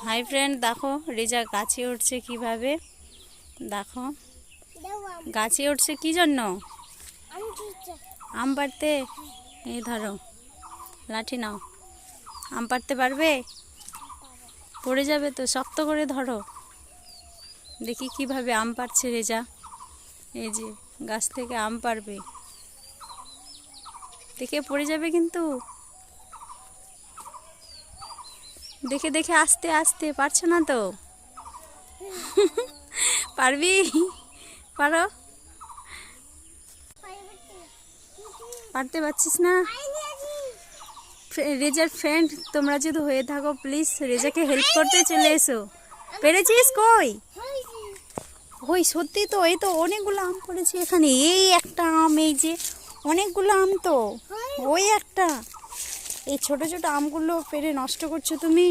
Hi friend, দেখো রেজা গাছে উঠছে কিভাবে। দেখো গাছে উঠছে কি জন্য? আম পাড়তে। এই ধরো লাঠি নাও, আম পাড়তে পারবে? পড়ে যাবে তো, শক্ত করে ধরো। দেখি কিভাবে আম পাড়ছে রেজা। এই যে গাছ থেকে আম পাড়বে, দেখে পড়ে যাবে কিন্তু। দেখে দেখে আস্তে আস্তে, পারছো না তো? পারবি? পারো? পারতে পারছিস না? রেজার ফ্রেন্ড তোমরা যদি হয়ে থাকো, প্লিজ রেজাকে হেল্প করতে চলে এসো। পেরেছিস? কই ওই সত্যি তো, এই তো অনেকগুলো আম পড়েছে এখানে। এই একটা আম, এই যে অনেকগুলো আম তো। ওই একটা, এই ছোট ছোট আমগুলো পেরে নষ্ট করছো তুমি।